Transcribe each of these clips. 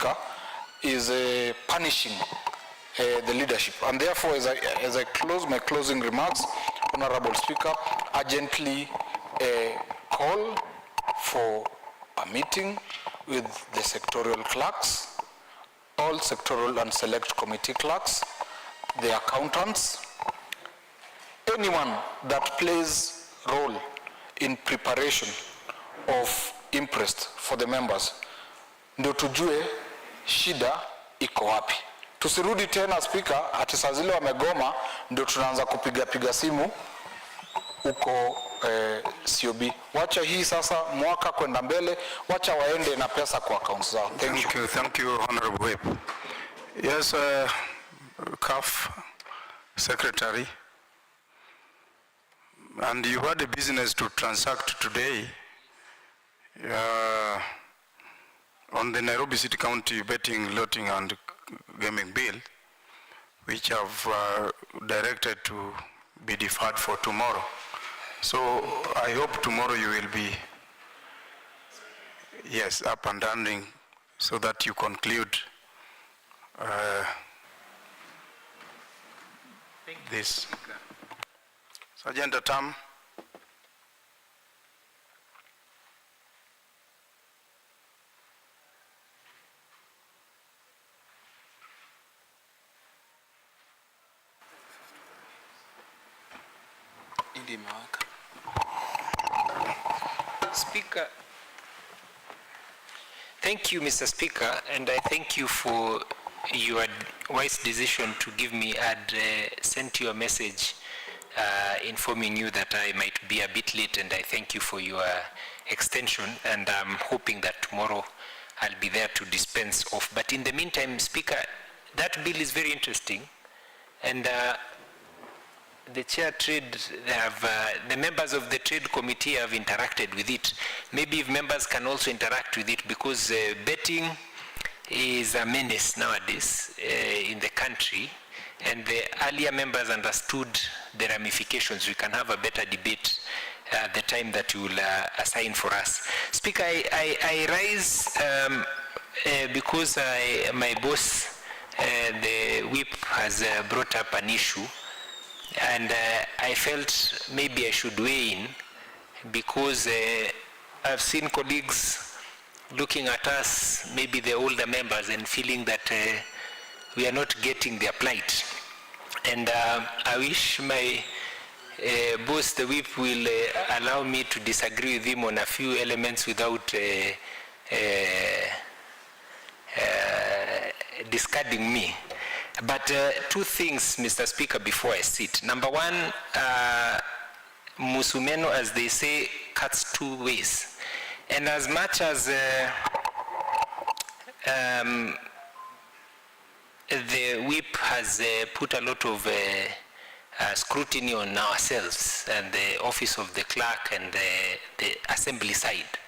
Speaker, is punishing the leadership. And therefore, as I close my closing remarks, Honorable Speaker, urgently call for a meeting with the sectorial clerks, all sectoral and select committee clerks, the accountants, anyone that plays role in preparation of interest for the members, ndio tujue shida iko wapi. Tusirudi tena Speaker ati saa zile wamegoma ndio tunaanza kupiga simu uko COB. Wacha hii sasa mwaka kwenda mbele, wacha waende na pesa kwa accounts zao. Thank you Honorable Whip. Yes, CAF Secretary, and you had a business to transact today on the Nairobi City County betting, lotting and gaming bill, which have directed to be deferred for tomorrow. So I hope tomorrow you will be, yes, up and running so that you conclude this. Sergeant Atam. Speaker, thank you, Mr. Speaker, and I thank you for your wise decision to give me. I'd sent you a message informing you that I might be a bit late, and I thank you for your extension, and I'm hoping that tomorrow I'll be there to dispense off. But in the meantime, Speaker, that bill is very interesting, and the chair trade, the members of the trade committee have interacted with it. Maybe if members can also interact with it, because betting is a menace nowadays in the country, and the earlier members understood the ramifications. We can have a better debate at the time that you will assign for us. Speaker, I rise because my boss, the whip, has brought up an issue, and I felt maybe I should weigh in, because I've seen colleagues looking at us, maybe the older members, and feeling that we are not getting their plight. And I wish my boss, the whip, will allow me to disagree with him on a few elements without discarding me. But two things, Mr. Speaker, before I sit. Number one, Musumeno, as they say, cuts two ways. And as much as the whip has put a lot of scrutiny on ourselves and the office of the clerk and the assembly side,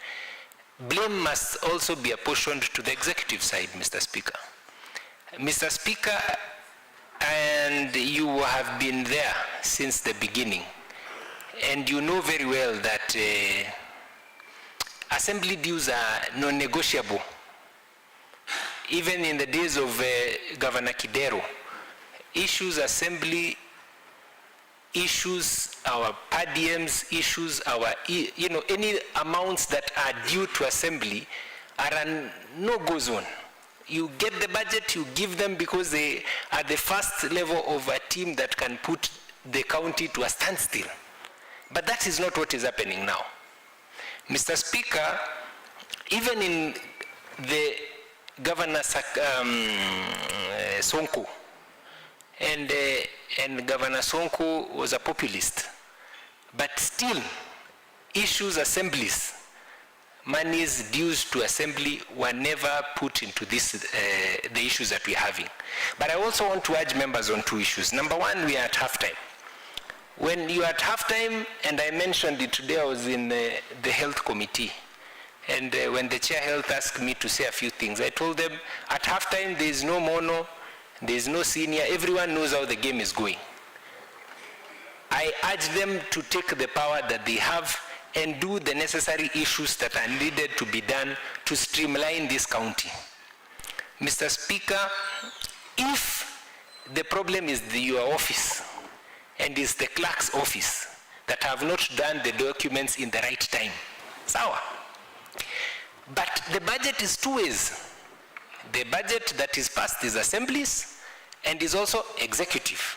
blame must also be apportioned to the executive side, Mr. Speaker. Mr. Speaker, and you have been there since the beginning, and you know very well that assembly dues are non-negotiable. Even in the days of Governor Kidero, issues assembly, issues our per diems, issues our, any amounts that are due to assembly are a no-go zone. You get the budget, you give them, because they are the first level of a team that can put the county to a standstill. But that is not what is happening now. Mr. Speaker, even in the Governor Sonko, and Governor Sonko was a populist, but still issues assemblies, monies dues to assembly were never put into this, the issues that we're having. But I also want to urge members on two issues. Number one, we are at halftime. When you are at halftime, and I mentioned it today, I was in the health committee, and when the chair health asked me to say a few things, I told them at halftime there is no mono, there is no senior, everyone knows how the game is going. I urge them to take the power that they have and do the necessary issues that are needed to be done to streamline this county. Mr. Speaker, if the problem is your office and is the clerk's office that have not done the documents in the right time, sawa. But the budget is two ways. The budget that is passed is assemblies and is also executive.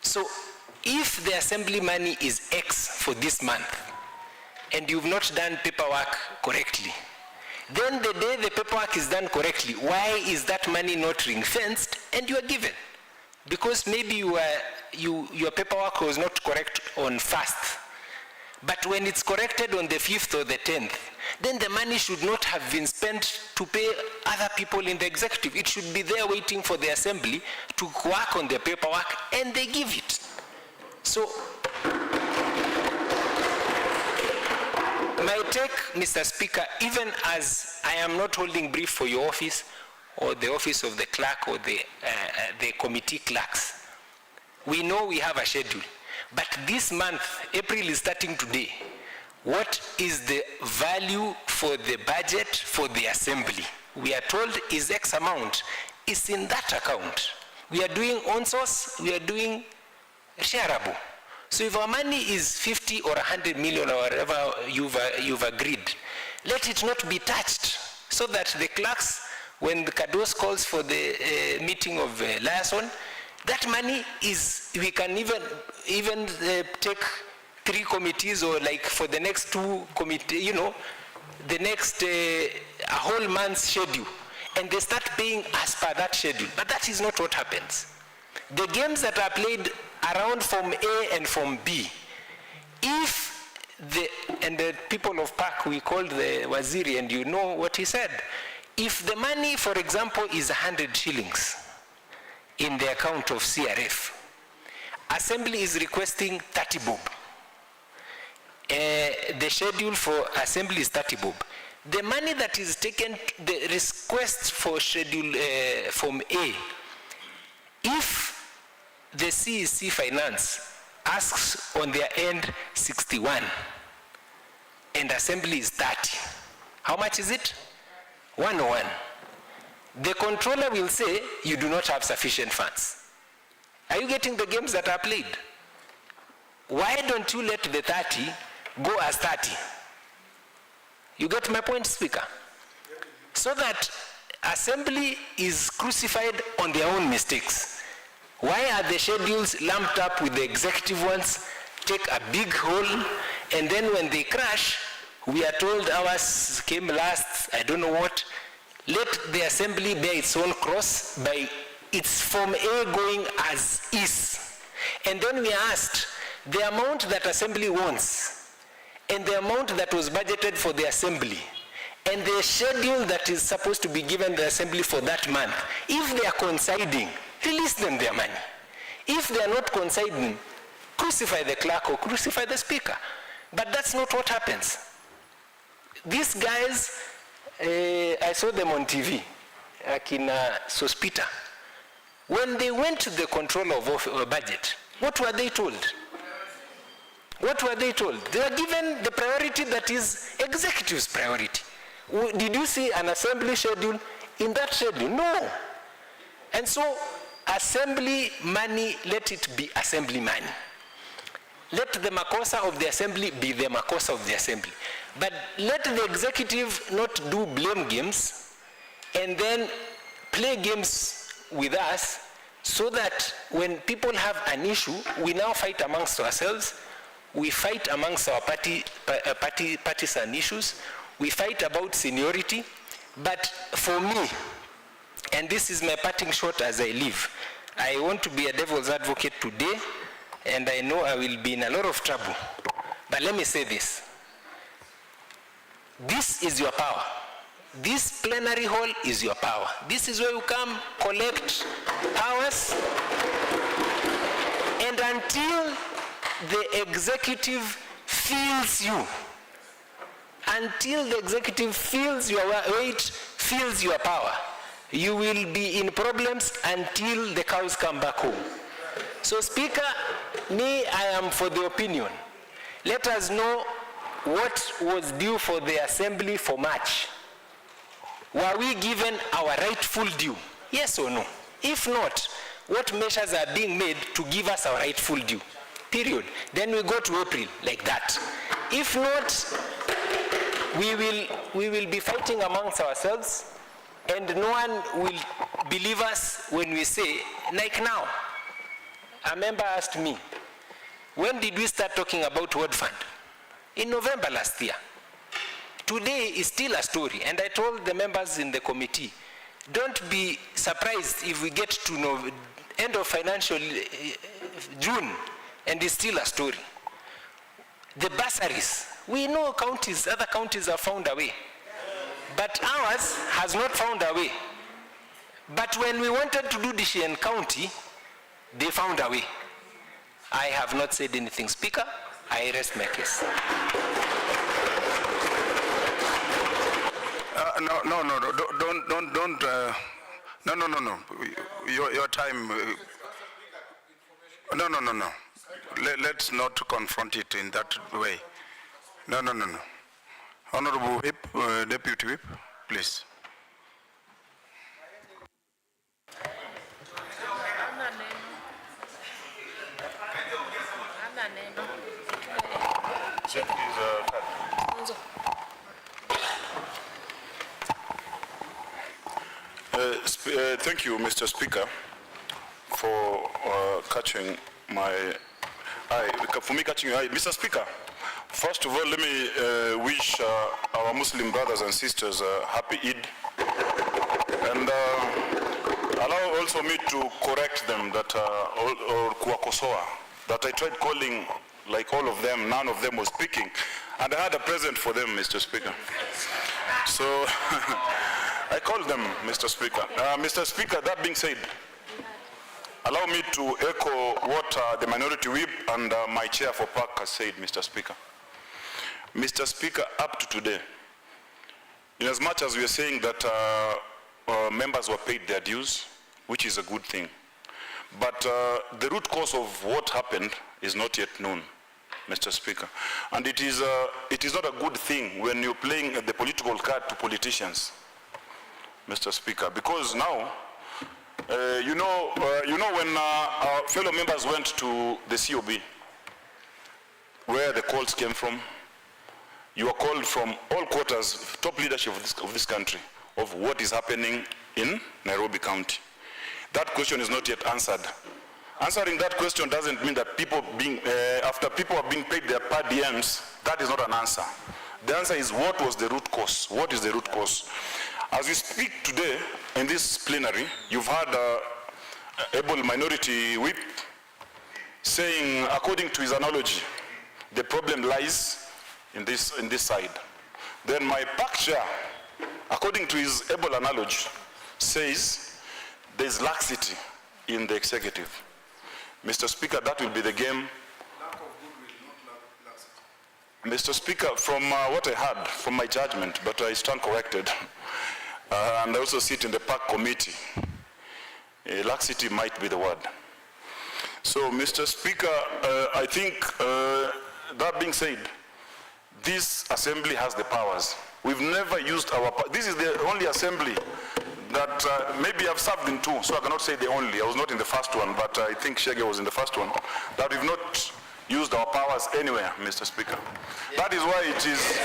So if the assembly money is X for this month and you've not done paperwork correctly, then the day the paperwork is done correctly, why is that money not ring-fenced and you are given? Because maybe your paperwork was not correct on 1st. But when it's corrected on the 5th or the 10th, then the money should not have been spent to pay other people in the executive. It should be there waiting for the assembly to work on the paperwork, and they give it. So, my take, Mr. Speaker, even as I am not holding brief for your office or the office of the clerk or the committee clerks, we know we have a schedule. But this month, April is starting today. What is the value for the budget for the assembly? We are told is X amount. It's in that account. We are doing on source, we are doing shareable. So if our money is 50 or 100 million or whatever you've agreed, let it not be touched so that the clerks, when the Kados calls for the meeting of liaison, that money is, we can even take 3 committees or like for the next 2 committees, you know, the next a whole month's schedule, and they start paying as per that schedule. But that is not what happens. The games that are played around Form A and Form B, if the people of PAC, we called the Waziri, and you know what he said. If the money, for example, is 100 shillings in the account of CRF, Assembly is requesting 30 bob. The schedule for Assembly is 30 bob. The money that is taken, the request for schedule Form A, if the CEC Finance asks on their end 61 and Assembly is 30, how much is it? 101. The controller will say you do not have sufficient funds. Are you getting the games that are played? Why don't you let the 30 go as 30? You get my point, Speaker? So that Assembly is crucified on their own mistakes. Why are the schedules lumped up with the executive ones, take a big hole, and then when they crash, we are told ours came last, I don't know what. Let the Assembly bear its own cross by its Form A going as is. And then we asked, the amount that Assembly wants, and the amount that was budgeted for the Assembly, and the schedule that is supposed to be given the Assembly for that month, if they are coinciding, release them their money. If they are not coinciding, crucify the clerk or crucify the Speaker. But that's not what happens. These guys, I saw them on TV, like in Sospita. When they went to the control of budget, what were they told? What were they told? They were given the priority that is executive's priority. Did you see an Assembly schedule in that schedule? No. And so, Assembly money, let it be Assembly money. Let the makosa of the Assembly be the makosa of the Assembly. But let the executive not do blame games and then play games with us so that when people have an issue, we now fight amongst ourselves, we fight amongst our partisan issues, we fight about seniority. But for me, and this is my parting shot as I leave, I want to be a devil's advocate today, and I know I will be in a lot of trouble. But let me say this. This is your power. This plenary hall is your power. This is where you come, collect powers, and until the executive feels you, until the executive feels your weight, feels your power, you will be in problems until the cows come back home. So, Speaker, me, I am for the opinion. Let us know what was due for the Assembly for March. Were we given our rightful due? Yes or no? If not, what measures are being made to give us our rightful due? Period. Then we go to April like that. If not, we will be fighting amongst ourselves, and no one will believe us when we say, like now. A member asked me, when did we start talking about World Fund? In November last year. Today is still a story, and I told the members in the committee, don't be surprised if we get to end of financial June and it's still a story. The bursaries, we know counties, other counties have found a way, but ours has not found a way. But when we wanted to do Dishian County, they found a way. I have not said anything, Speaker. I rest my case. No. Your time. No. Let's not confront it in that way. No. Honorable Whip, Deputy Whip, please. Thank you, Mr. Speaker, for catching my eye. For me, catching your eye, Mr. Speaker. First of all, let me wish our Muslim brothers and sisters a happy Eid, and allow also me to correct them that or kuwakosoa that I tried calling like all of them. None of them was speaking, and I had a present for them, Mr. Speaker. So I called them, Mr. Speaker. Mr. Speaker, that being said, allow me to echo what the Minority Whip and my chair for PAC has said, Mr. Speaker. Mr. Speaker, up to today, in as much as we are saying that members were paid their dues, which is a good thing, but the root cause of what happened is not yet known, Mr. Speaker. And it is not a good thing when you're playing the political card to politicians, Mr. Speaker, because now, you know when our fellow members went to the COB, where the calls came from, you are called from all quarters, top leadership of this country, of what is happening in Nairobi County. That question is not yet answered. Answering that question doesn't mean that people after people are being paid their per diems, that is not an answer. The answer is, what was the root cause? What is the root cause? As we speak today in this plenary, you've had able Minority Whip saying, according to his analogy, the problem lies in this side. Then my PAC chair, according to his able analogy, says there's laxity in the executive. Mr. Speaker, that will be the game. Lack of goodwill, not laxity. Mr. Speaker, from what I heard, from my judgment, but I stand corrected, and I also sit in the PAC committee, laxity might be the word. So, Mr. Speaker, I think that being said, this assembly has the powers. We've never used our power. This is the only assembly that maybe I've served in two, so I cannot say the only. I was not in the first one, but I think Shege was in the first one. That we've not used our powers anywhere, Mr. Speaker. That is why it is.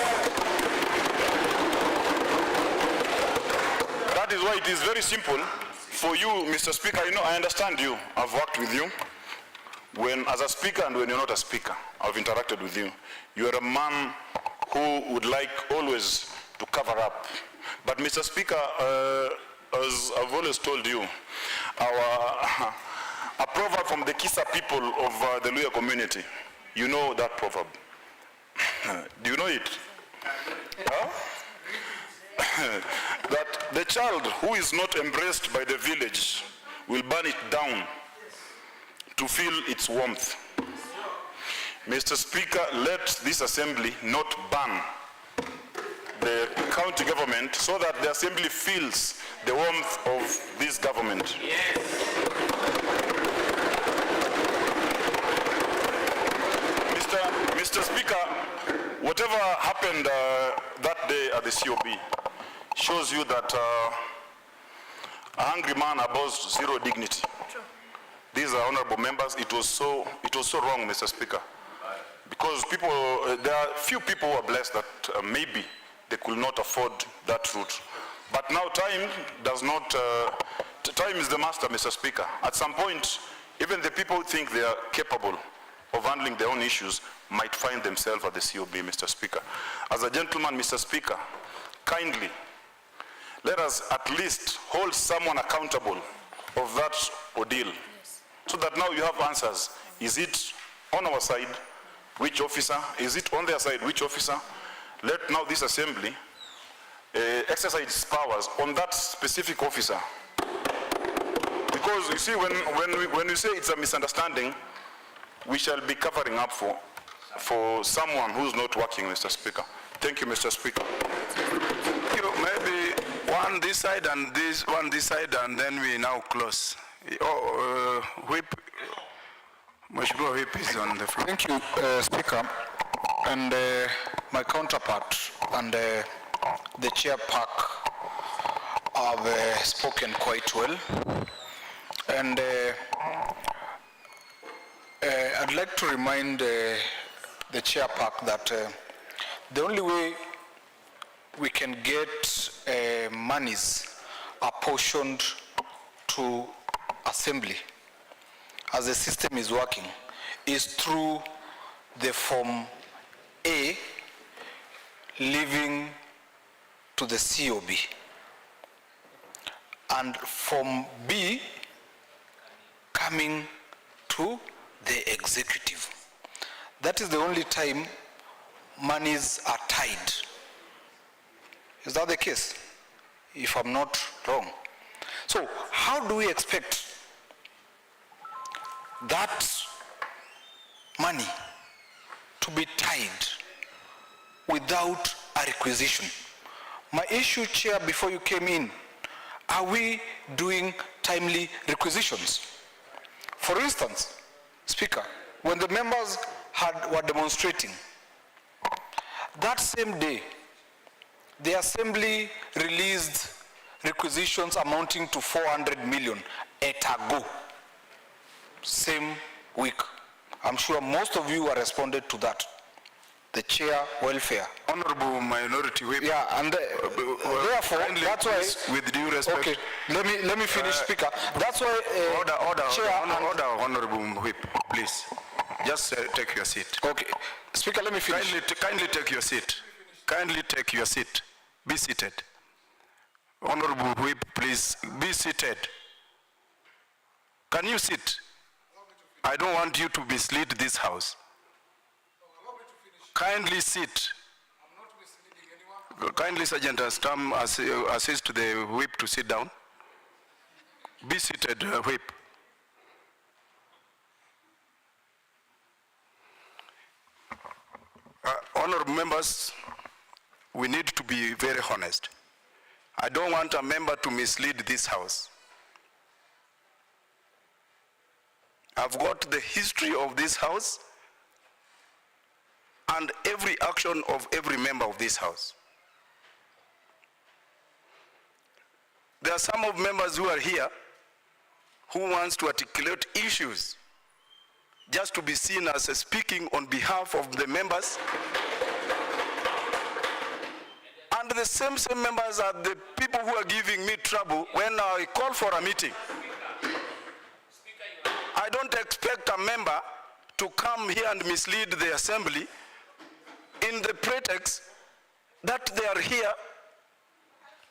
That is why it is very simple for you, Mr. Speaker. You know, I understand you. I've worked with you when as a speaker and when you're not a speaker. I've interacted with you. You are a man who would like always to cover up. But Mr. Speaker, as I've always told you, a proverb from the Kisa people of the Luya community, you know that proverb. Do you know it? Huh? That the child who is not embraced by the village will burn it down to feel its warmth. Mr. Speaker, let this assembly not ban the county government so that the assembly feels the warmth of this government. Yes. Mr. Speaker, whatever happened that day at the COB shows you that a hungry man abhors zero dignity. Sure. These are honorable members. It was so wrong, Mr. Speaker, because people, there are few people who are blessed that maybe they could not afford that route. But now time does not, time is the master, Mr. Speaker. At some point, even the people who think they are capable of handling their own issues might find themselves at the COB, Mr. Speaker. As a gentleman, Mr. Speaker, kindly, let us at least hold someone accountable of that ordeal, so that now you have answers. Is it on our side? Which officer? Is it on their side? Which officer? Let now this assembly exercise its powers on that specific officer. Because you see, when you say it's a misunderstanding, we shall be covering up for someone who's not working, Mr. Speaker. Thank you, Mr. Speaker. Maybe one this side and this one this side, and then we now close. Whip, Mheshimiwa Whip is on the floor. Thank you, Speaker. And my counterpart and the chair pack have spoken quite well. And I'd like to remind the chair pack that the only way we can get monies apportioned to assembly as the system is working is through the Form A leaving to the COB and Form B coming to the executive. That is the only time monies are tied. Is that the case? If I'm not wrong. So how do we expect that money to be tied without a requisition? My issue, Chair, before you came in, are we doing timely requisitions? For instance, Speaker, when the members were demonstrating, that same day, the Assembly released requisitions amounting to 400 million at a go. Same week. I'm sure most of you have responded to that. The chair, welfare. Honorable Minority Whip. Yeah, and therefore, that's why. With due respect. Okay, let me finish, Speaker. That's why. Order, Honorable Whip, please. Just take your seat. Okay, Speaker, let me finish. Kindly take your seat. Kindly take your seat. Be seated. Honorable Whip, please be seated. Can you sit? I don't want you to mislead this house. Kindly sit. Kindly, Sergeant Astam, assist the Whip to sit down. Be seated, Whip. Honorable members, we need to be very honest. I don't want a member to mislead this house. I've got the history of this house and every action of every member of this house. There are some of members who are here who wants to articulate issues just to be seen as speaking on behalf of the members. And the same members are the people who are giving me trouble when I call for a meeting. I don't expect a member to come here and mislead the assembly in the pretext that they are here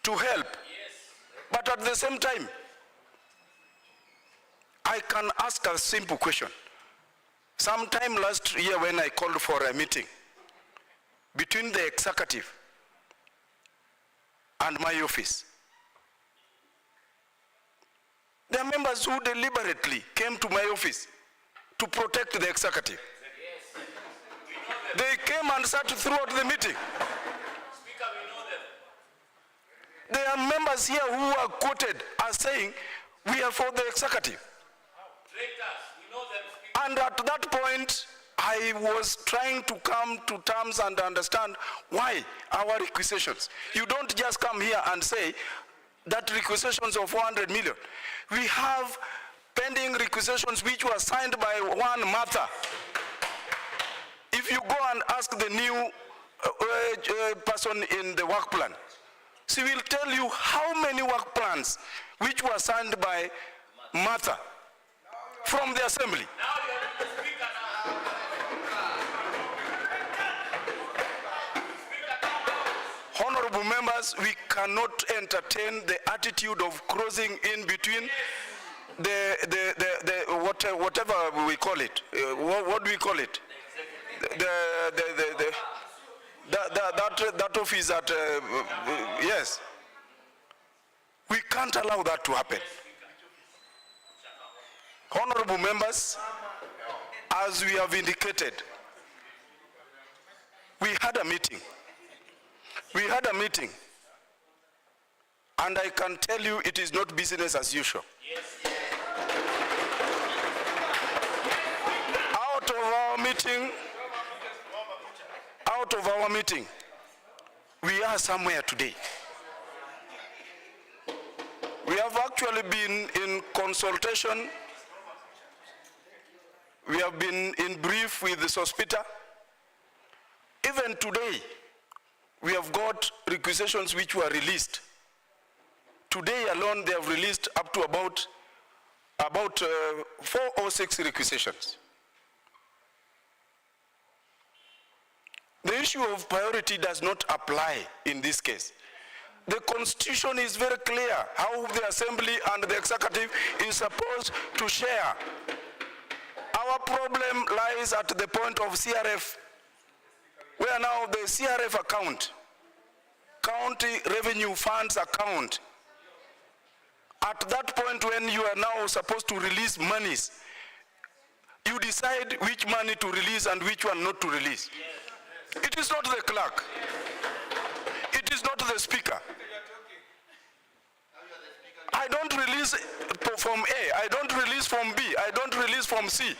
to help. But at the same time, I can ask a simple question. Sometime last year when I called for a meeting between the executive and my office, there are members who deliberately came to my office to protect the executive. They came and sat throughout the meeting. Speaker, we know them. There are members here who are quoted as saying, we are for the executive. Traitors, we know them, Speaker. And at that point, I was trying to come to terms and understand why our requisitions. You don't just come here and say that requisitions of 400 million. We have pending requisitions which were signed by one Martha. If you go and ask the new person in the work plan, she will tell you how many work plans which were signed by Martha from the assembly. Honorable members, we cannot entertain the attitude of crossing in between whatever we call it. What do we call it? That office at yes. We can't allow that to happen. Honorable members, as we have indicated, we had a meeting. And I can tell you it is not business as usual. Out of our meeting, we are somewhere today. We have actually been in consultation. We have been in brief with the Sospita. Even today, we have got requisitions which were released. Today alone, they have released up to about 4 or 6 requisitions. The issue of priority does not apply in this case. The Constitution is very clear how the Assembly and the Executive is supposed to share. Our problem lies at the point of CRF, where now the CRF account, County Revenue Funds account, at that point when you are now supposed to release monies, you decide which money to release and which one not to release. It is not the clerk. It is not the speaker. I don't release from A, I don't release from B, I don't release from C.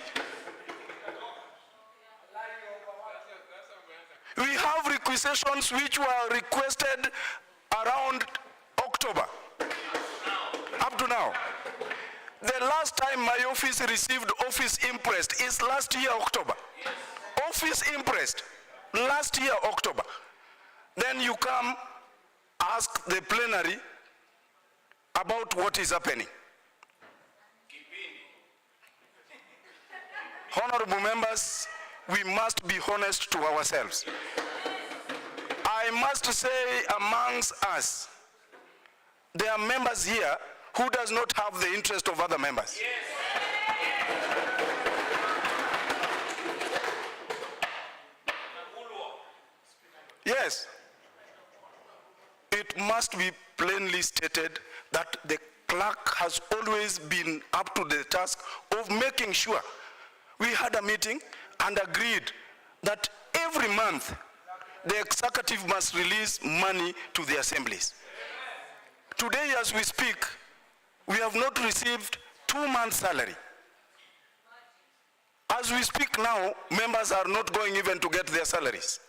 We have requisitions which were requested around October, up to now. The last time my office received office imprest is last year, October. Office imprest, last year, October. Then you come, ask the plenary about what is happening. Honorable members, we must be honest to ourselves. I must say amongst us, there are members here who does not have the interest of other members. Yes. It must be plainly stated that the clerk has always been up to the task of making sure. We had a meeting and agreed that every month the executive must release money to the assemblies. Today as we speak, we have not received 2 months' salary. As we speak now, members are not going even to get their salaries.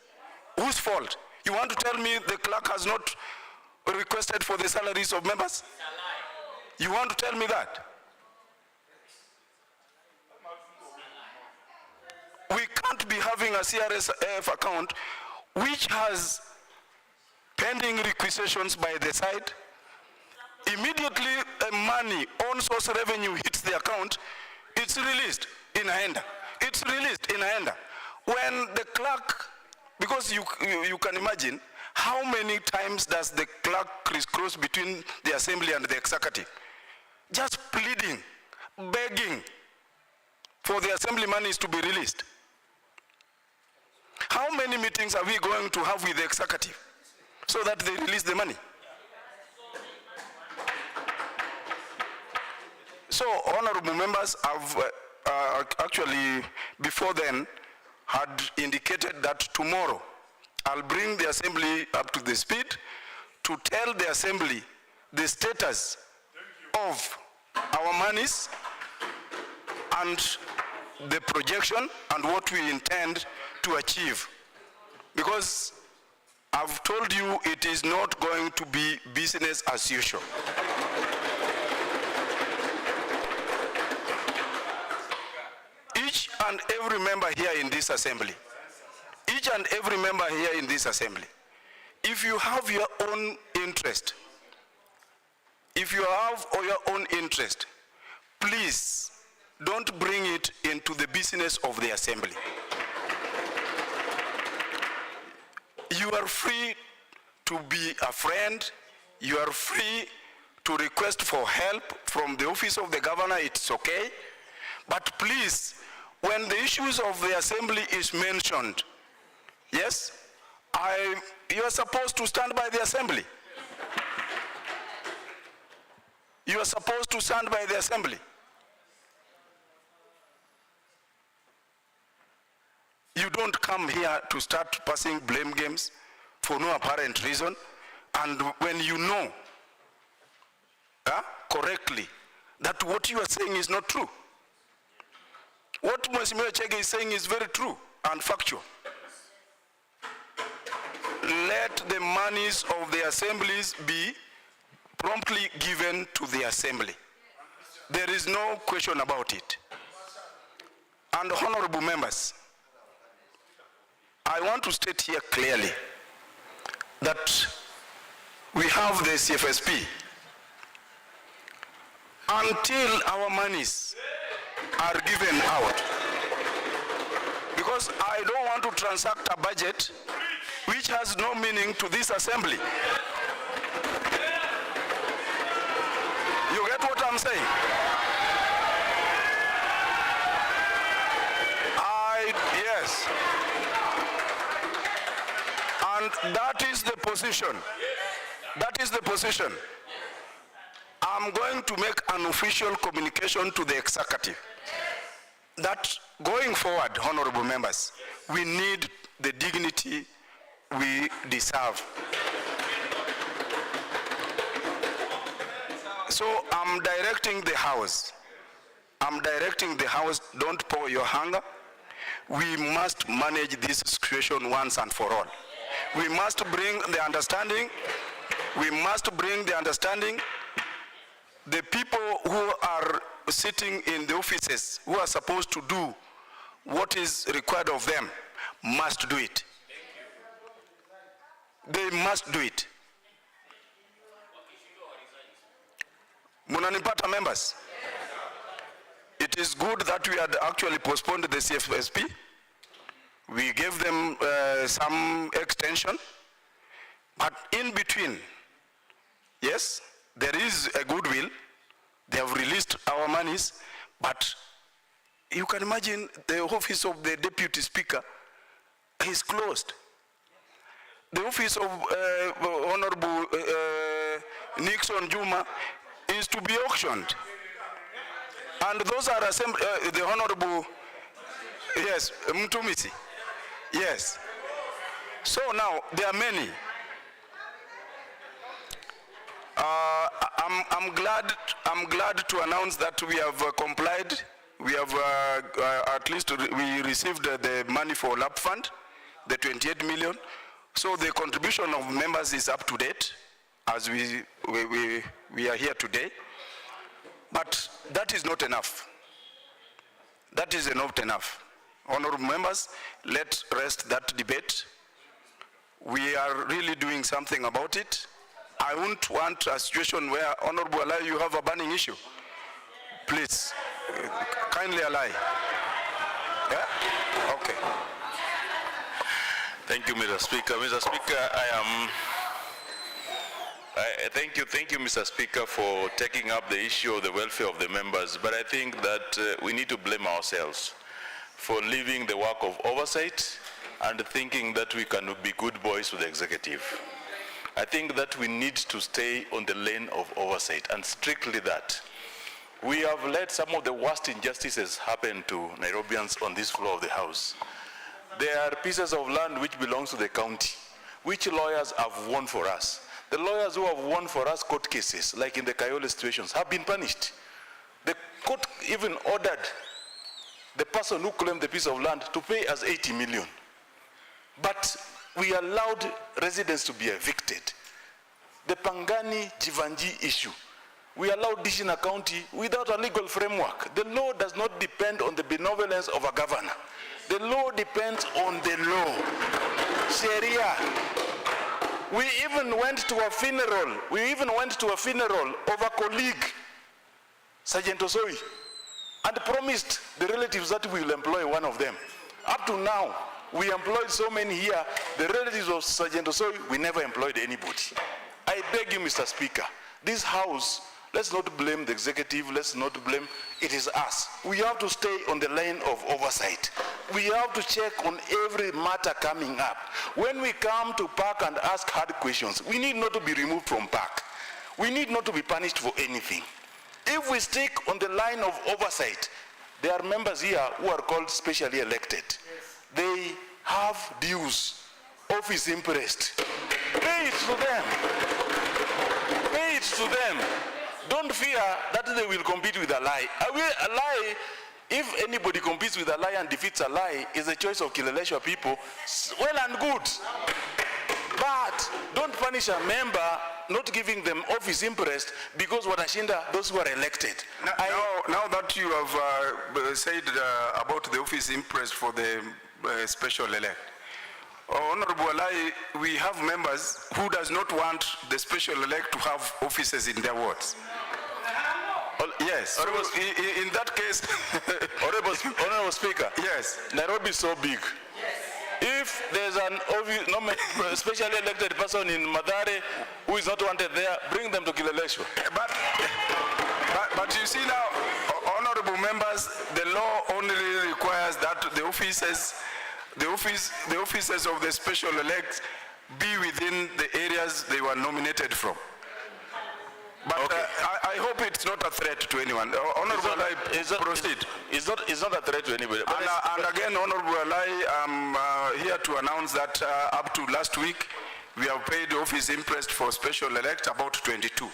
Whose fault? You want to tell me the clerk has not requested for the salaries of members? You want to tell me that? We can't be having a CRSF account which has pending requisitions by the side. Immediately money on source revenue hits the account, it's released in Aenda. It's released in Aenda. When the clerk, because you can imagine how many times does the clerk crisscross between the assembly and the executive, just pleading, begging for the assembly monies to be released. How many meetings are we going to have with the executive so that they release the money? So, honorable members, have actually before then had indicated that tomorrow I'll bring the assembly up to the speed to tell the assembly the status of our monies and the projection and what we intend to achieve. Because I've told you it is not going to be business as usual. Each and every member here in this assembly, each and every member here in this assembly, if you have your own interest, please don't bring it into the business of the assembly. You are free to be a friend. You are free to request for help from the office of the governor. It's okay. But please, when the issues of the assembly is mentioned, yes, you are supposed to stand by the assembly. You are supposed to stand by the assembly. You don't come here to start passing blame games for no apparent reason, and when you know correctly that what you are saying is not true. What Mheshimiwa Chege is saying is very true and factual. Let the monies of the assemblies be promptly given to the assembly. There is no question about it. And honorable members, I want to state here clearly that we have the CFSP. Until our monies are given out, because I don't want to transact a budget which has no meaning to this assembly. You get what I'm saying? Yes. And that is the position. That is the position. I'm going to make an official communication to the executive that going forward, honorable members, we need the dignity we deserve. So I'm directing the House. Don't pour your hunger. We must manage this situation once and for all. We must bring the understanding. The people who are sitting in the offices, who are supposed to do what is required of them, must do it. They must do it. Munanipata members? It is good that we had actually postponed the CFSP. We gave them some extension, but in between, yes, there is a goodwill. They have released our monies, but you can imagine the office of the Deputy Speaker is closed. The office of Honorable Nixon Juma is to be auctioned. And those are the Honorable, yes, Mtumisi, yes. So now, there are many. I'm glad to announce that we have complied. We have at least we received the money for LAP fund, the 28 million. So the contribution of members is up to date as we are here today. But that is not enough. That is not enough. Honorable members, let's rest that debate. We are really doing something about it. I won't want a situation where, Honorable Alai, you have a burning issue. Please, kindly Alai. Yeah? Okay. Thank you, Mr. Speaker. Mr. Speaker, thank you, Mr. Speaker, for taking up the issue of the welfare of the members. But I think that we need to blame ourselves for leaving the work of oversight and thinking that we can be good boys with the executive. I think that we need to stay on the lane of oversight, and strictly that. We have let some of the worst injustices happen to Nairobians on this floor of the House. There are pieces of land which belongs to the county, which lawyers have won for us. The lawyers who have won for us court cases, like in the Kayole situations, have been punished. The court even ordered the person who claimed the piece of land to pay us 80 million. But we allowed residents to be evicted. The Pangani Jivanji issue, we allowed Dishina County without a legal framework. The law does not depend on the benevolence of a governor. The law depends on the law. Sharia. We even went to a funeral. Of a colleague, Sergeant Osoi, and promised the relatives that we will employ one of them. Up to now, we employed so many here. The relatives of Sergeant Osoi, we never employed anybody. I beg you, Mr. Speaker, this House, let's not blame the executive, let's not blame, it is us. We have to stay on the line of oversight. We have to check on every matter coming up. When we come to park and ask hard questions, we need not to be removed from park. We need not to be punished for anything. If we stick on the line of oversight, there are members here who are called specially elected. Yes. They have dues, office interest. Pay it to them. Pay it to them. Don't fear that they will compete with a lie. A lie, if anybody competes with a lie and defeats a lie, is the choice of Kileleshwa people. Well and good. But don't punish a member not giving them office interest because watashinda those who are elected. Now that you have said about the office interest for the special elect, Honorable Alai, we have members who does not want the special elect to have offices in their wards. Yes. So in that case, Honorable Speaker. Yes. Nairobi is so big. If there's an specially elected person in Madare who is not wanted there, bring them to Kileleshwa. But you see now, honorable members, the law only requires that the offices of the special elects be within the areas they were nominated from. But okay. I hope it's not a threat to anyone. Honorable Alai, proceed. It's not a threat to anybody. And again, Honorable Alai, I'm here to announce that up to last week, we have paid office interest for special elect about 22.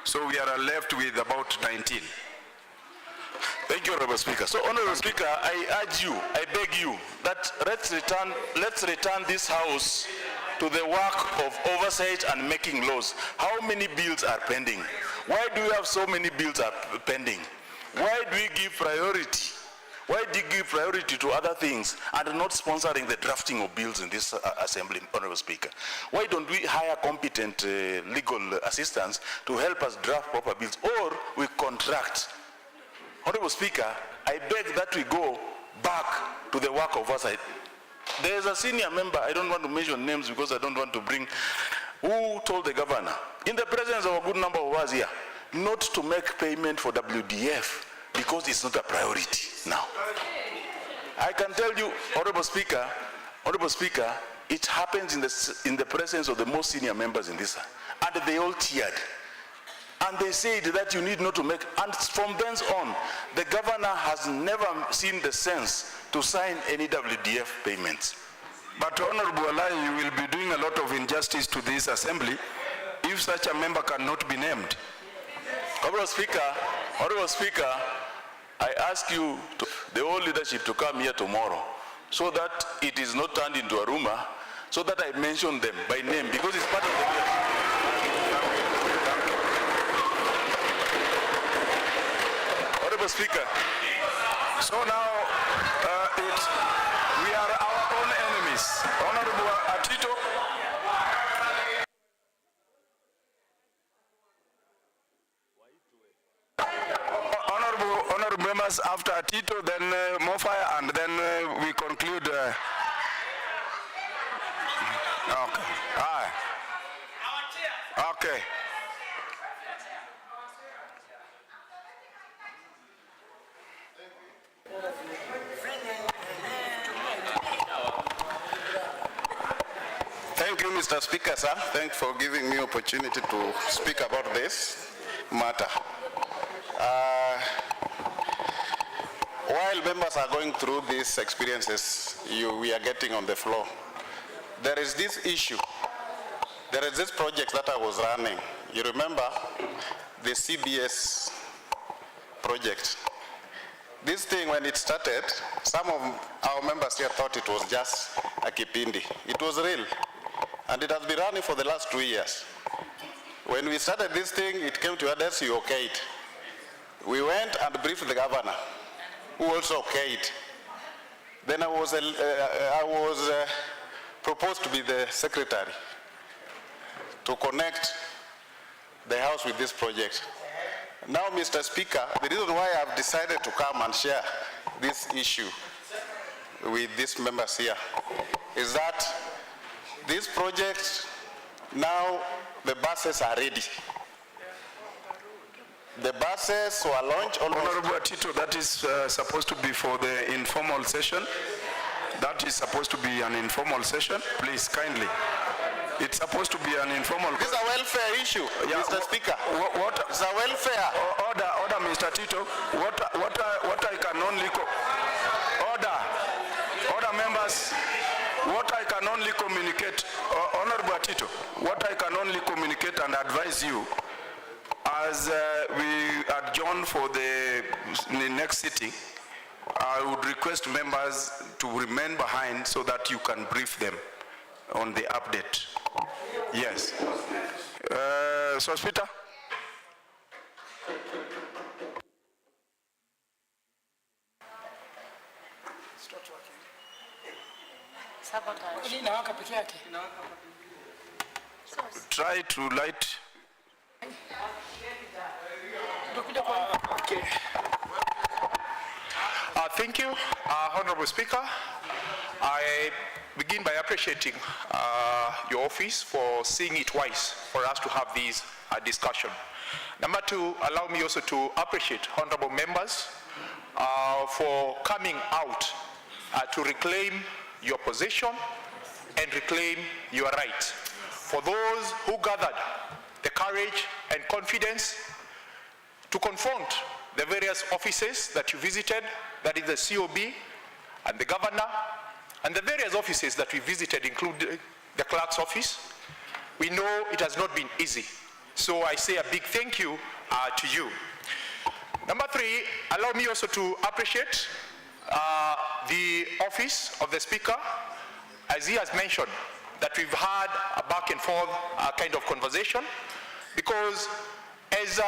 So we are left with about 19. Thank you, Honorable Speaker. So, Honorable Speaker, I urge you, I beg you, that let's return this House to the work of oversight and making laws. How many bills are pending? Why do we have so many bills are pending? Why do we give priority? Why do you give priority to other things and not sponsoring the drafting of bills in this assembly, Honorable Speaker? Why don't we hire competent legal assistants to help us draft proper bills, or we contract? Honorable Speaker, I beg that we go back to the work of oversight. There is a senior member, I don't want to mention names because I don't want to bring, who told the governor, in the presence of a good number of us here, not to make payment for WDF because it's not a priority now. I can tell you, Honorable Speaker, it happens in the presence of the most senior members in this, and they all cheered. And they said that you need not to make, and from thence on, the governor has never seen the sense to sign any WDF payments. But Honorable Alai, you will be doing a lot of injustice to this assembly if such a member cannot be named. Honorable Speaker, I ask you, the whole leadership, to come here tomorrow so that it is not turned into a rumor, so that I mention them by name, because it's part of the leadership. Honorable Speaker. So now, we are our own enemies. Honorable Atito. Honorable members, after Atito, then Mofire, and then we conclude. Okay. Aye. Okay. Thank you, Mr. Speaker, sir. Thanks for giving me opportunity to speak about this matter. While members are going through these experiences we are getting on the floor, there is this issue. There is this project that I was running. You remember the CBS project. This thing, when it started, some of our members here thought it was just a kipindi. It was real, and it has been running for the last 2 years. When we started this thing, it came to others, you okayed. We went and briefed the governor, who also okayed. Then I was proposed to be the secretary to connect the House with this project. Now, Mr. Speaker, the reason why I've decided to come and share this issue with these members here is that this project, now the buses are ready. The buses were launched almost... Honorable Tito, that is supposed to be for the informal session. That is supposed to be an informal session. Please, kindly. It's supposed to be an informal... This is a welfare issue, yeah, Mr. Speaker. It's a welfare. Order, Mr. Tito. What I can only... Order, members. What I can only communicate, Honorable Tito, what I can only communicate and advise you, as we adjourn for the next sitting, I would request members to remain behind so that you can brief them on the update. Yes. Sospita? Try to light. Okay. Thank you, Honorable Speaker. I begin by appreciating your office for seeing it wise for us to have this discussion. Number two, allow me also to appreciate honorable members for coming out to reclaim your position and reclaim your right. For those who gathered the courage and confidence to confront the various offices that you visited, that is the COB and the governor, and the various offices that we visited, including the clerk's office, we know it has not been easy. So I say a big thank you to you. Number three, allow me also to appreciate the office of the Speaker, as he has mentioned, that we've had a back and forth kind of conversation, because as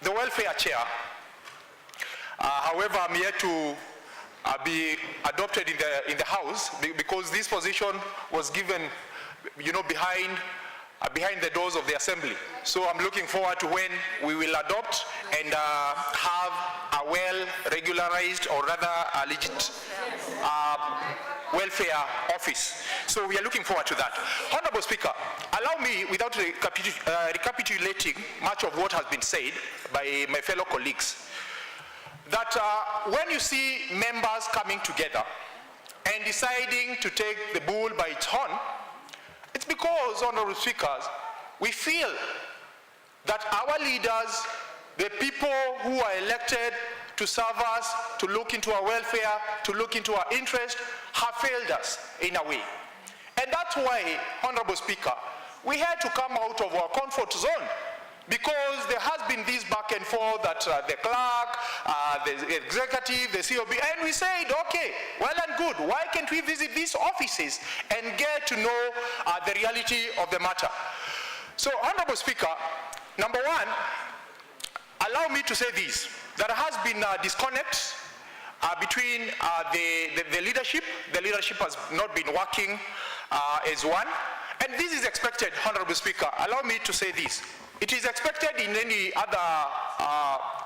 the welfare chair, however, I'm here to be adopted in the House, because this position was given, behind the doors of the Assembly. So I'm looking forward to when we will adopt and have a well-regularized, or rather a legit welfare office. So we are looking forward to that. Honorable Speaker, allow me, without recapitulating much of what has been said by my fellow colleagues, that when you see members coming together and deciding to take the bull by its horn, it's because, Honorable Speakers, we feel that our leaders, the people who are elected to serve us, to look into our welfare, to look into our interest, have failed us in a way. And that's why, Honorable Speaker, we had to come out of our comfort zone, because there has been this back and forth that the clerk, the executive, the COB, and we said, okay, well and good, why can't we visit these offices and get to know the reality of the matter? So, Honorable Speaker, number one, allow me to say this. There has been a disconnect between the leadership. The leadership has not been working as one. And this is expected, Honorable Speaker. Allow me to say this. It is expected in any other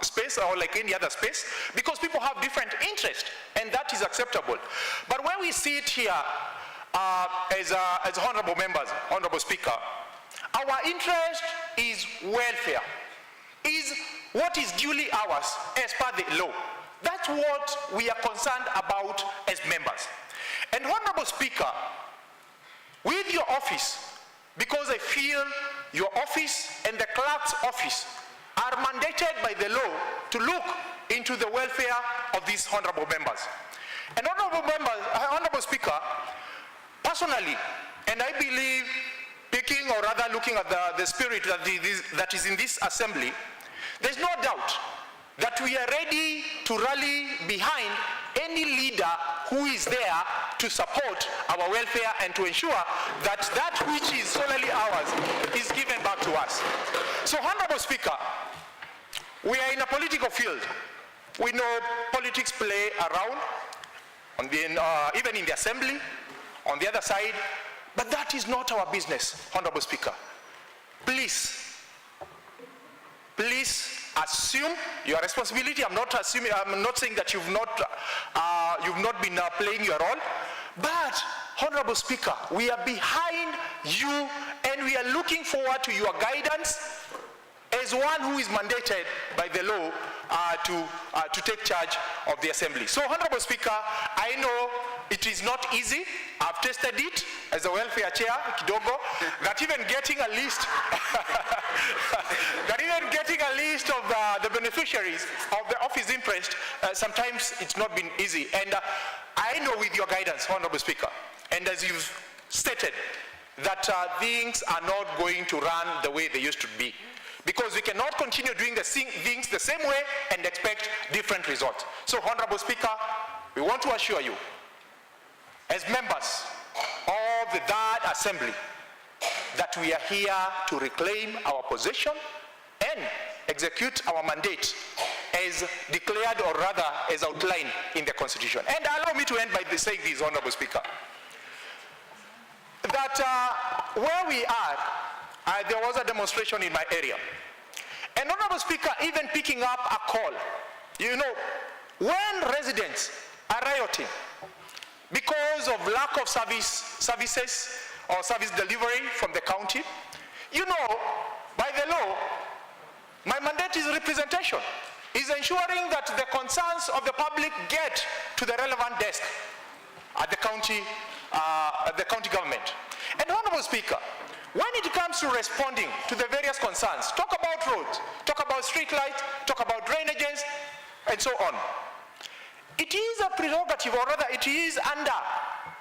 space, or like any other space, because people have different interests, and that is acceptable. But when we see it here as honorable members, Honorable Speaker, our interest is welfare, is what is duly ours as per the law. That's what we are concerned about as members. And Honorable Speaker, with your office, because I feel your office and the clerk's office are mandated by the law to look into the welfare of these honorable members. And Honorable Speaker, personally, and I believe, picking or rather looking at the spirit that is in this assembly, there's no doubt that we are ready to rally behind any leader who is there to support our welfare and to ensure that that which is solely ours is given back to us. So, Honorable Speaker, we are in a political field. We know politics play around, even in the assembly, on the other side, but that is not our business, Honorable Speaker. Please assume your responsibility. I'm not saying that you've not been playing your role, but Honorable Speaker, we are behind you and we are looking forward to your guidance as one who is mandated by the law to take charge of the assembly. So, Honorable Speaker, I know it is not easy. I've tested it as a welfare chair, kidogo, that even getting a list, of the beneficiaries of the office interest, sometimes it's not been easy. And I know with your guidance, Honorable Speaker, and as you've stated, that things are not going to run the way they used to be. Because we cannot continue doing the things the same way and expect different results. So, Honorable Speaker, we want to assure you, as members of the Third Assembly, that we are here to reclaim our possession and execute our mandate as declared, or rather as outlined in the Constitution. And allow me to end by saying this, Honorable Speaker, that where we are, there was a demonstration in my area. And Honorable Speaker, even picking up a call, you know, when residents are rioting because of lack of services or service delivery from the county, you know, by the law, my mandate is representation, is ensuring that the concerns of the public get to the relevant desk at the county government. And Honorable Speaker, when it comes to responding to the various concerns, talk about roads, talk about street lights, talk about drainages, and so on. It is a prerogative, or rather it is under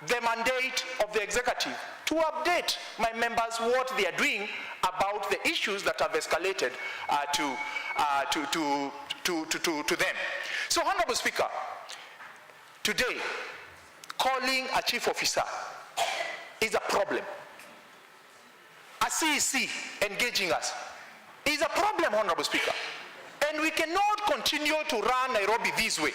the mandate of the executive to update my members what they are doing about the issues that have escalated to them. So, Honorable Speaker, today, calling a chief officer is a problem. A CEC engaging us is a problem, Honorable Speaker. And we cannot continue to run Nairobi this way.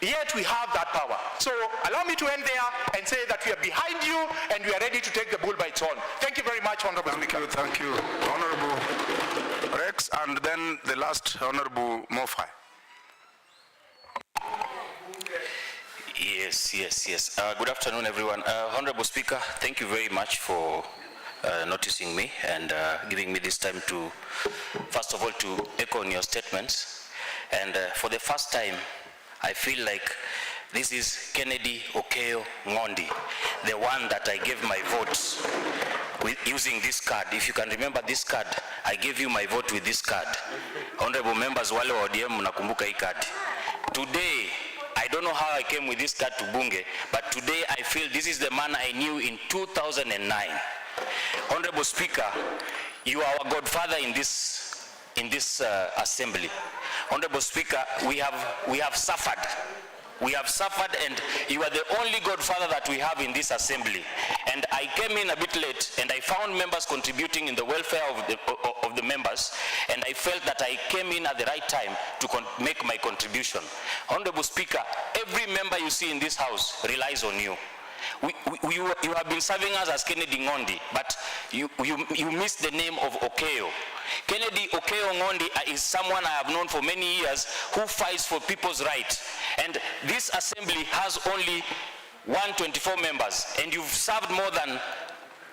Yet we have that power. So allow me to end there and say that we are behind you and we are ready to take the bull by its horn. Thank you very much, Honorable Speaker. Thank you. Honorable Rex, and then the last, Honorable Mofai. Yes. Good afternoon, everyone. Honorable Speaker, thank you very much for noticing me and giving me this time to, first of all, to echo on your statements. And for the first time, I feel like this is Kennedy Okeyo Ngondi, the one that I gave my vote with using this card. If you can remember this card, I gave you my vote with this card. Honorable members, wale wa ODM mnakumbuka hii card. Today, I don't know how I came with this card to Bunge, but today I feel this is the man I knew in 2009. Honorable Speaker, you are our godfather in this assembly. Honorable Speaker, we have suffered. We have suffered, and you are the only godfather that we have in this assembly. And I came in a bit late, and I found members contributing in the welfare of the members, and I felt that I came in at the right time to make my contribution. Honorable Speaker, every member you see in this house relies on you. You have been serving us as Kennedy Ngondi, but you missed the name of Okeyo. Kennedy Okeyo Ngondi is someone I have known for many years who fights for people's rights. And this assembly has only 124 members, and you've served more than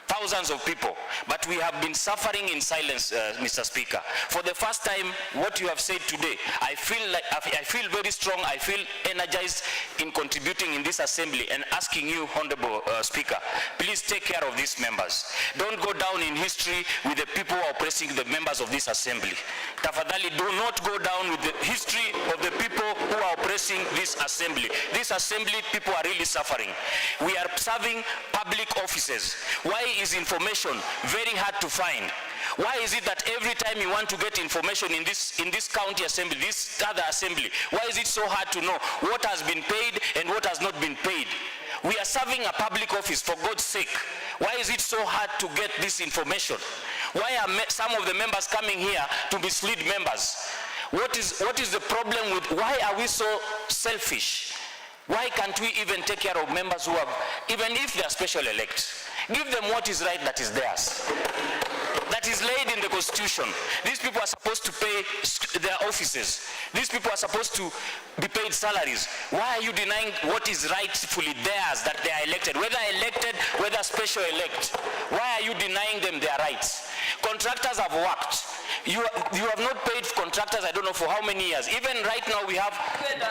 thousands of people, but we have been suffering in silence, Mr. Speaker. For the first time, what you have said today, I feel very strong, I feel energized in contributing in this assembly and asking you, Honorable Speaker, please take care of these members. Don't go down in history with the people who are oppressing the members of this assembly. Tafadhali, do not go down with the history of the people who are oppressing addressing this assembly. This assembly, people are really suffering. We are serving public offices. Why is information very hard to find? Why is it that every time you want to get information in this county assembly, this other assembly, why is it so hard to know what has been paid and what has not been paid? We are serving a public office, for God's sake. Why is it so hard to get this information? Why are some of the members coming here to mislead members? What is the problem with, why are we so selfish? Why can't we even take care of members who have, even if they are special elects? Give them what is right that is theirs. That is laid in the Constitution. These people are supposed to pay their offices. These people are supposed to be paid salaries. Why are you denying what is rightfully theirs, that they are elected? Whether elected, whether special elect. Why are you denying them their rights? Contractors have worked. You have not paid contractors, I don't know for how many years. Even right now we have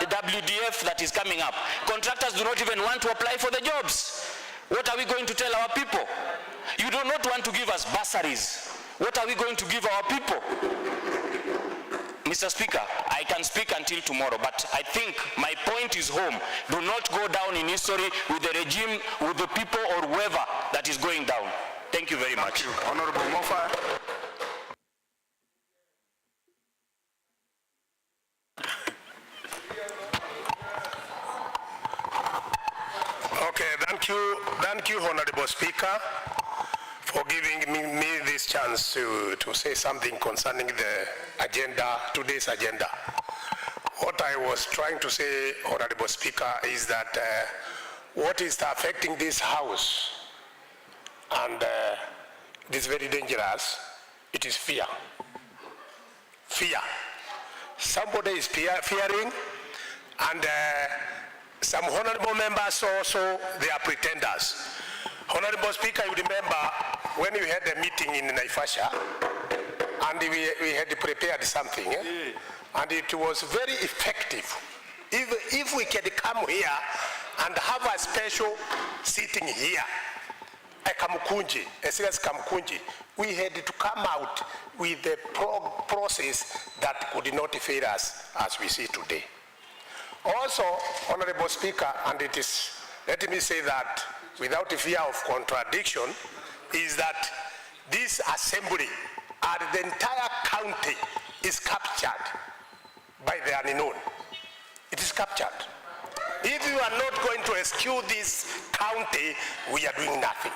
the WDF that is coming up. Contractors do not even want to apply for the jobs. What are we going to tell our people? You do not want to give us bursaries. What are we going to give our people? Mr. Speaker, I can speak until tomorrow, but I think my point is home. Do not go down in history with the regime, with the people or whoever that is going down. Thank you very much. Thank you. Honorable Mofa. Okay, thank you, Honorable Speaker, for giving me this chance to say something concerning the agenda, today's agenda. What I was trying to say, Honorable Speaker, is that what is affecting this House, and it is very dangerous, it is fear. Fear. Somebody is fearing, and some honorable members also, they are pretenders. Honorable Speaker, you remember when we had a meeting in Naivasha, and we had prepared something, and it was very effective. If we can come here and have a special sitting here, a serious Kamukunji, we had to come out with the process that could not fail us as we see today. Also, Honorable Speaker, and it is, let me say that without fear of contradiction, is that this assembly and the entire county is captured by the unknown. It is captured. If you are not going to rescue this county, we are doing nothing.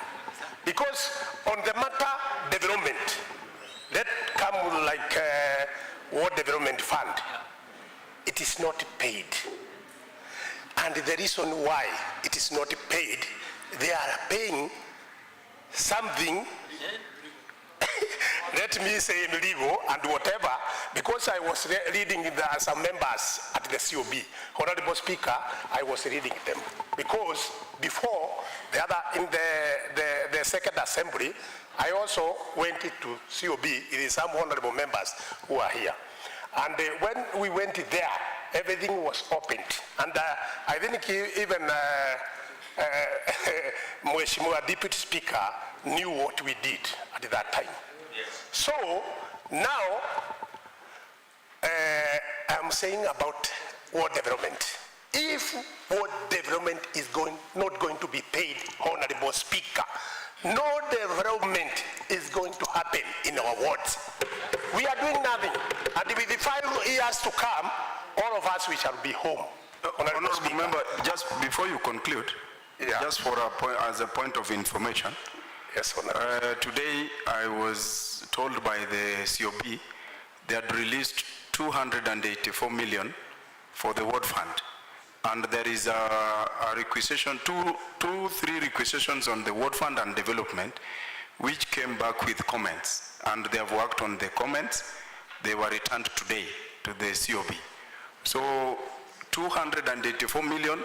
Because on the matter development, that come like World Development Fund, it is not paid. And the reason why it is not paid, they are paying something, let me say in legal and whatever, because I was reading some members at the COB. Honorable Speaker, I was reading them. Because before, in the second assembly, I also went to COB. It is some honorable members who are here. And when we went there, everything was opened. And I think even Mheshimiwa Deputy Speaker knew what we did at that time. Yes. So now I'm saying about world development. If world development is not going to be paid, Honorable Speaker, no development is going to happen in our wards. We are doing nothing. And with the 5 years to come, all of us, we shall be home. Honorable Member, just before you conclude, just for as a point of information, yes, Honorable. Today I was told by the COB they had released 284 million for the World Fund. And there is a requisition, three requisitions on the World Fund and development, which came back with comments. And they have worked on the comments. They were returned today to the COB. So 284 million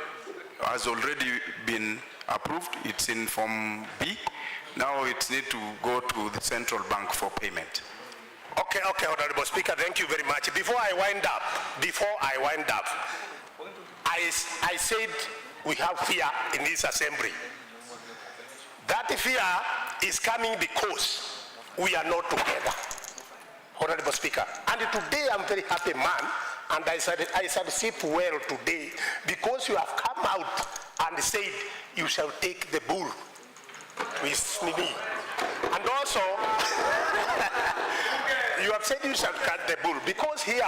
has already been approved. It's in Form B. Now it needs to go to the central bank for payment. Okay, Honorable Speaker, thank you very much. Before I wind up, I said we have fear in this assembly. That fear is coming because we are not together, Honorable Speaker. And today I'm very happy, man, and I shall sit well today because you have come out and said you shall take the bull to his knee. And also, you have said you shall cut the bull because here,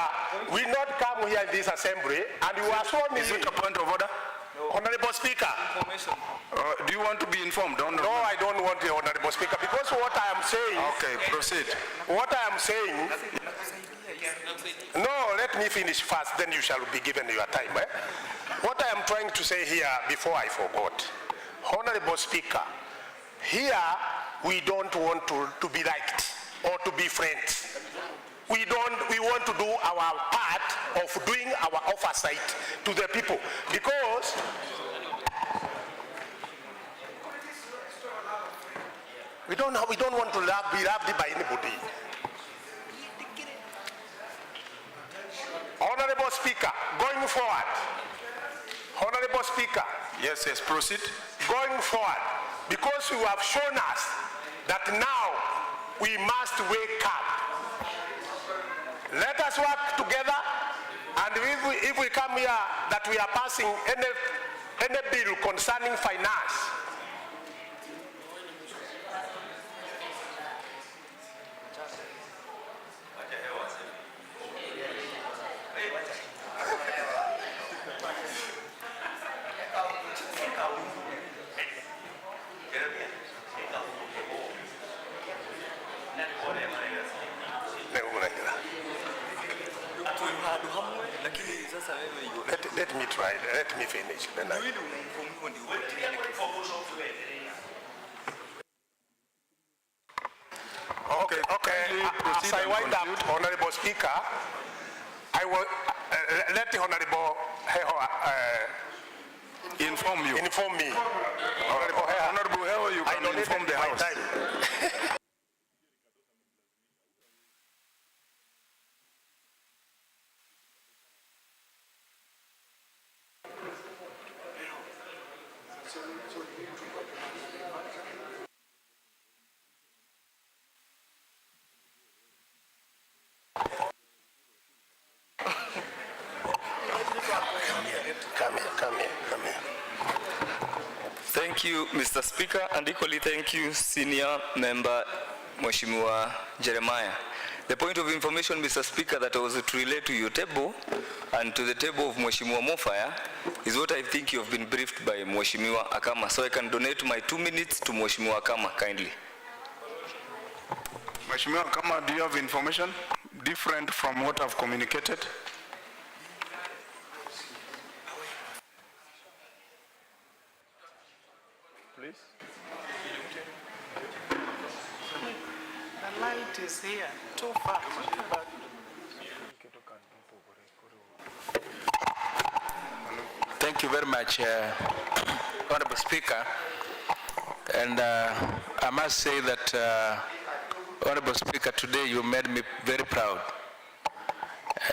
we not come here in this assembly and you are sworn in. Is it a point of order? Honorable Speaker. Do you want to be informed? No, I don't want the Honorable Speaker because what I am saying. Okay, proceed. What I am saying. No, let me finish first, then you shall be given your time. What I am trying to say here before I forgot. Honorable Speaker, here we don't want to be liked or to be friends. We want to do our part of doing our oversight to the people because we don't want to be loved by anybody. Honorable Speaker, going forward. Honorable Speaker. Yes, proceed. Going forward, because you have shown us that now we must wake up. Let us work together, and if we come here that we are passing any bill concerning finance, let me try, let me finish. Then Okay. As I wind up, Honorable Speaker, I will let the Honorable inform you. Inform me. Honorable Heho, you can inform the House. Come here. Thank you, Mr. Speaker, and equally thank you, Senior Member Mheshimiwa Jeremiah. The point of information, Mr. Speaker, that I was to relate to your table and to the table of Mheshimiwa Mofaya is what I think you have been briefed by Mheshimiwa Akama. So I can donate my 2 minutes to Mheshimiwa Akama, kindly. Mheshimiwa Akama, do you have information different from what I've communicated? Please. The light is here, too far. Thank you very much, Honorable Speaker. And I must say that, Honorable Speaker, today you made me very proud.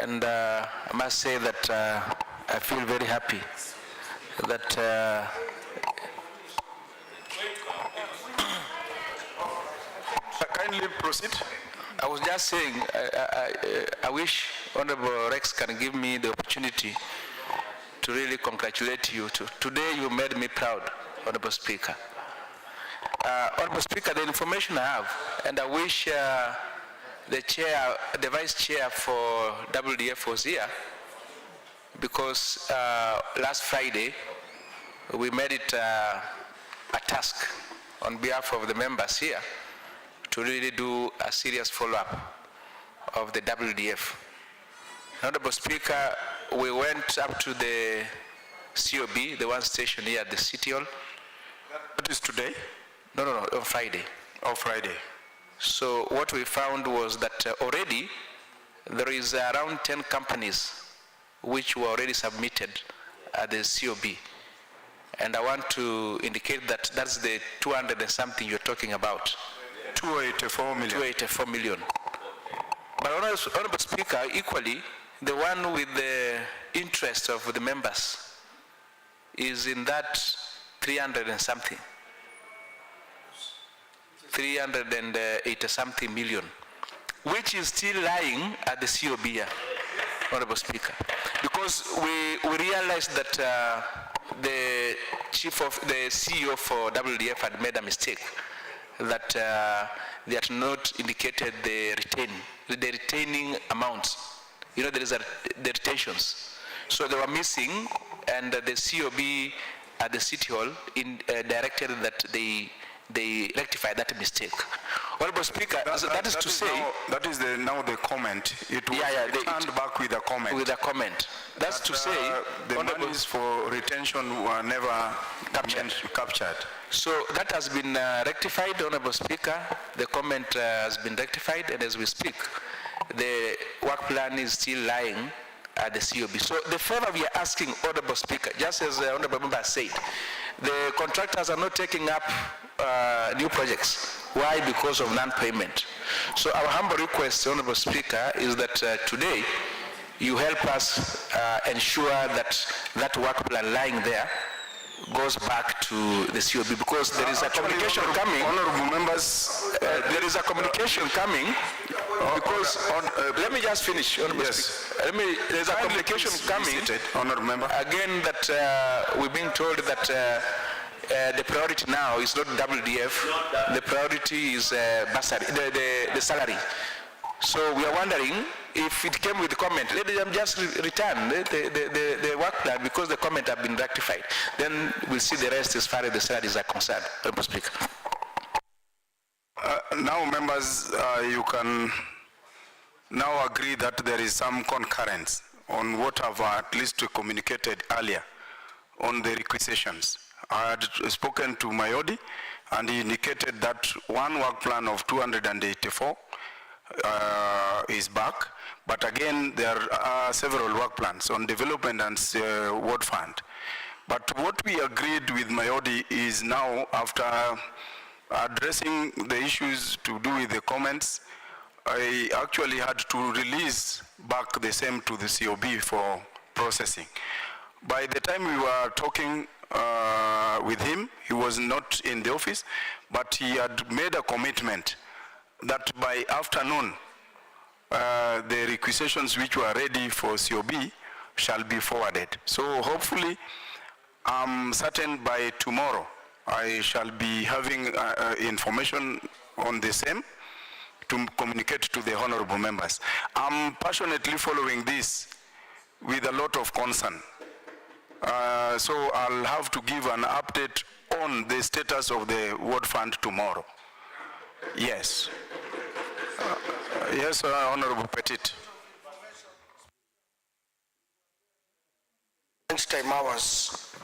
And I must say that I feel very happy that kindly proceed. I was just saying, I wish Honorable Rex can give me the opportunity to really congratulate you. Today you made me proud, Honorable Speaker. Honorable Speaker, the information I have, and I wish the Vice Chair for WDF was here, because last Friday we made it a task on behalf of the members here to really do a serious follow-up of the WDF. Honorable Speaker, we went up to the COB, the one station here at the City Hall. What is today? No, on Friday. Oh, Friday. So what we found was that already there is around 10 companies which were already submitted at the COB. And I want to indicate that that's the 200 and something you're talking about. 284 million. 284 million. But Honorable Speaker, equally, the one with the interest of the members is in that 300 and something. 380 something million, which is still lying at the COB here. Honorable Speaker, because we realized that the CEO for WDF had made a mistake, that they had not indicated the retaining amounts. You know, there is the retentions. So they were missing, and the COB at the City Hall directed that they rectify that mistake. Honorable Speaker, that is to say... That is now the comment. It was returned back with a comment. With a comment. That's to say... the monies for retention were never captured. So that has been rectified, Honorable Speaker. The comment has been rectified, and as we speak, the work plan is still lying at the COB. So the favor we are asking, Honorable Speaker, just as the Honorable Member said, the contractors are not taking up new projects. Why? Because of non-payment. So our humble request, Honorable Speaker, is that today you help us ensure that that work plan lying there goes back to the COB, because there is a communication coming. Honorable members, there is a communication coming. Because let me just finish, Honorable Speaker. There's a communication coming. Honorable member. Again, that we're being told that the priority now is not WDF. The priority is bursary, the salary. So we are wondering if it came with the comment. Let them just return the work plan, because the comment have been rectified. Then we'll see the rest as far as the salaries are concerned. Honorable Speaker. Now, members, you can now agree that there is some concurrence on what I've at least communicated earlier on the requisitions. I had spoken to Mayodi, and he indicated that one work plan of 284 is back, but again there are several work plans on development and ward fund. But what we agreed with Mayodi is now, after addressing the issues to do with the comments, I actually had to release back the same to the COB for processing. By the time we were talking with him, he was not in the office, but he had made a commitment that by afternoon, the requisitions which were ready for COB shall be forwarded. So hopefully, I'm certain by tomorrow, I shall be having information on the same to communicate to the honorable members. I'm passionately following this with a lot of concern. So I'll have to give an update on the status of the ward fund tomorrow. Yes. Yes, Honorable Petit. Lunchtime hours,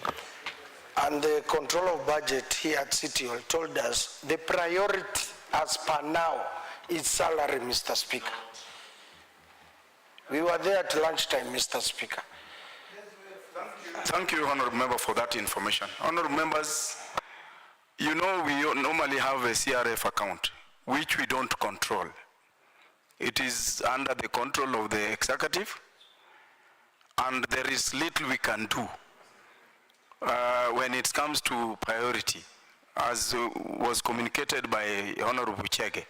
and the control of budget here at City Hall told us the priority as per now is salary, Mr. Speaker. We were there at lunchtime, Mr. Speaker. Thank you, Honorable Member, for that information. Honorable Members, you know we normally have a CRF account, which we don't control. It is under the control of the executive, and there is little we can do when it comes to priority, as was communicated by Honorable Chege.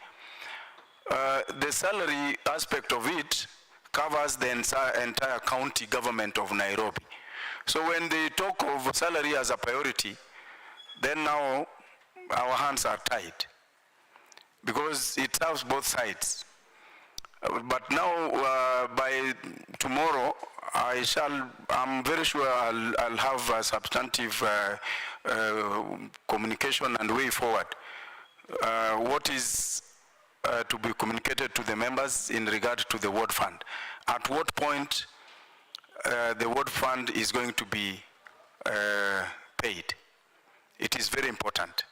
The salary aspect of it covers the entire county government of Nairobi. So when they talk of salary as a priority, then now our hands are tied, because it serves both sides. But now, by tomorrow, I'm very sure I'll have a substantive communication and way forward. What is to be communicated to the members in regard to the ward fund? At what point the ward fund is going to be paid? It is very important.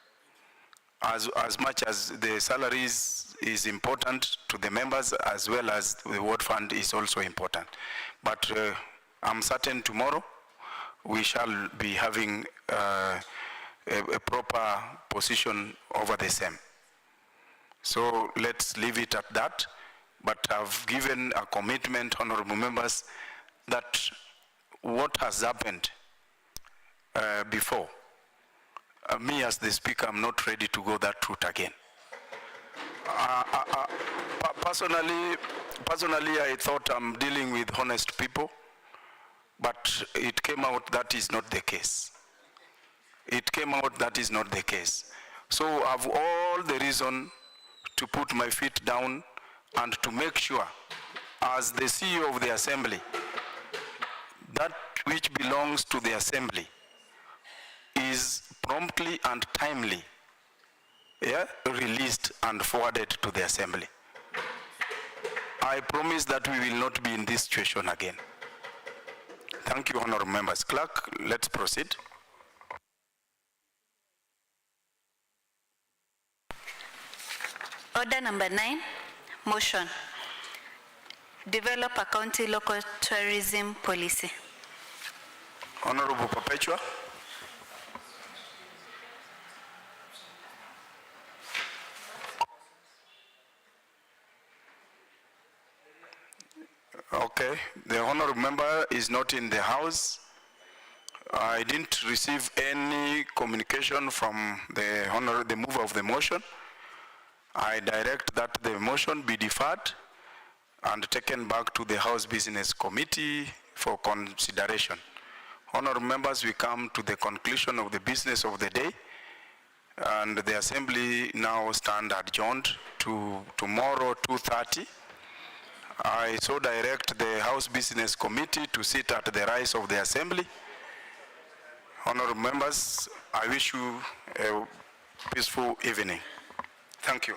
As much as the salaries is important to the members, as well as the ward fund is also important. But I'm certain tomorrow we shall be having a proper position over the same. So let's leave it at that. But I've given a commitment, honorable members, that what has happened before, me as the speaker, I'm not ready to go that route again. Personally, I thought I'm dealing with honest people, but it came out that is not the case. It came out that is not the case. So I have all the reason to put my feet down and to make sure, as the CEO of the Assembly, that which belongs to the Assembly is promptly and timely released and forwarded to the Assembly. I promise that we will not be in this situation again. Thank you, honorable members. Clerk, let's proceed. Order number 9, motion. Develop a county local tourism policy. Honorable Perpetua. Okay, the honorable member is not in the house. I didn't receive any communication from the mover of the motion. I direct that the motion be deferred and taken back to the House Business Committee for consideration. Honorable members, we come to the conclusion of the business of the day, and the Assembly now stand adjourned to tomorrow 2:30. I so direct the House Business Committee to sit at the rise of the Assembly. Honorable members, I wish you a peaceful evening. Thank you.